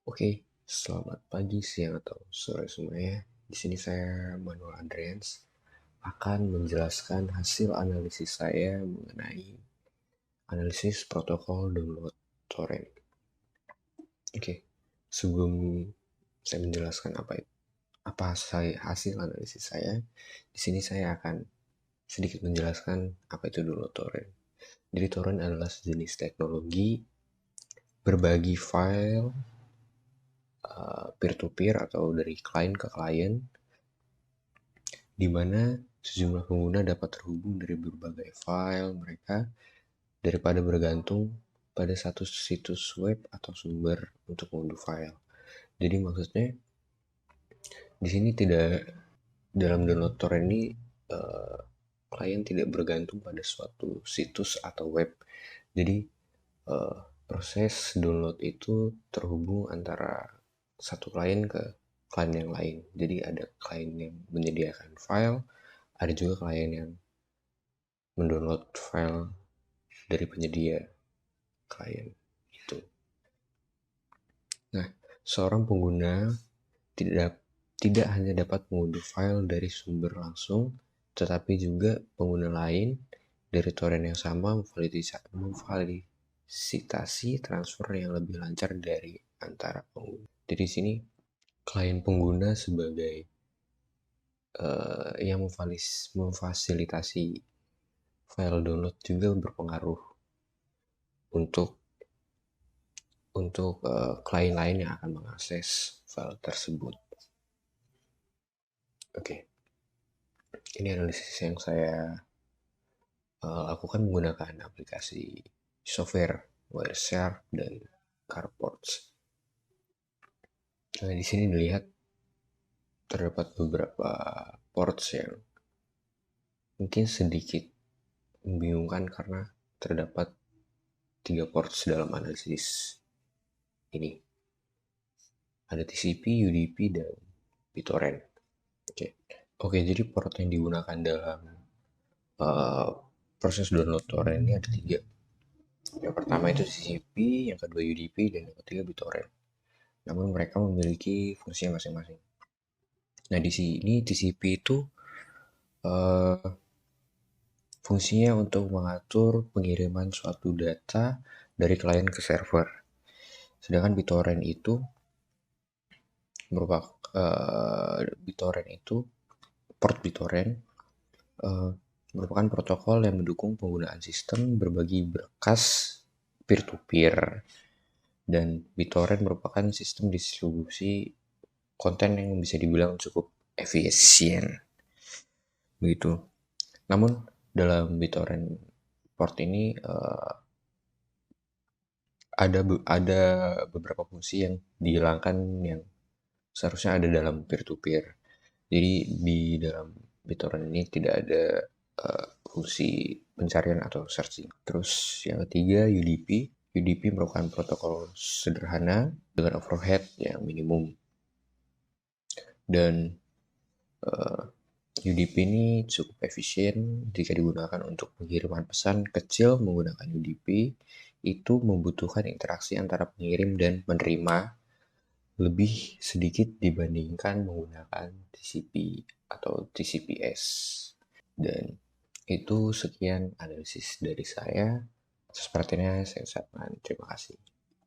Oke, selamat pagi, siang, atau sore semuanya. Di sini saya Manuel Andreans akan menjelaskan hasil analisis saya mengenai analisis protokol download torrent. Oke, sebelum saya menjelaskan apa hasil analisis saya, di sini saya akan sedikit menjelaskan apa itu download torrent. Jadi torrent adalah sejenis teknologi berbagi file peer-to-peer atau dari klien ke klien, di mana sejumlah pengguna dapat terhubung dari berbagai file mereka daripada bergantung pada satu situs web atau sumber untuk mengunduh file. Jadi maksudnya di sini dalam download torrent ini klien tidak bergantung pada suatu situs atau web. Jadi proses download itu terhubung antara satu klien ke klien yang lain. Jadi ada klien yang menyediakan file, ada juga klien yang mendownload file dari penyedia klien itu. Nah, seorang pengguna tidak hanya dapat mengunduh file dari sumber langsung, tetapi juga pengguna lain dari torrent yang sama memfasilitasi transfer yang lebih lancar dari antara pengguna. Jadi di sini klien pengguna sebagai yang memfasilitasi file download juga berpengaruh untuk klien lain yang akan mengakses file tersebut. Oke, ini analisis yang saya lakukan menggunakan aplikasi software Wireshark dan CarPorts. Nah, di sini dilihat terdapat beberapa ports yang mungkin sedikit membingungkan karena terdapat 3 ports dalam analisis ini. Ada TCP, UDP, dan BitTorrent. Oke, jadi port yang digunakan dalam proses download torrent ini ada 3. Yang pertama itu TCP, yang kedua UDP, dan yang ketiga BitTorrent. Namun mereka memiliki fungsinya masing-masing. Nah, di sini TCP itu fungsinya untuk mengatur pengiriman suatu data dari klien ke server. Sedangkan BitTorrent itu merupakan port BitTorrent merupakan protokol yang mendukung penggunaan sistem berbagi berkas peer-to-peer, dan BitTorrent merupakan sistem distribusi konten yang bisa dibilang cukup efisien. Begitu. Namun dalam BitTorrent port ini ada beberapa fungsi yang dihilangkan yang seharusnya ada dalam peer-to-peer. Jadi di dalam BitTorrent ini tidak ada fungsi pencarian atau searching. Terus yang ketiga UDP. UDP merupakan protokol sederhana dengan overhead yang minimum. Dan UDP ini cukup efisien jika digunakan untuk pengiriman pesan kecil. Menggunakan UDP itu membutuhkan interaksi antara pengirim dan penerima lebih sedikit dibandingkan menggunakan TCP atau TCP/S. Dan itu sekian analisis dari saya. Atas perhatiannya saya ucapkan terima kasih.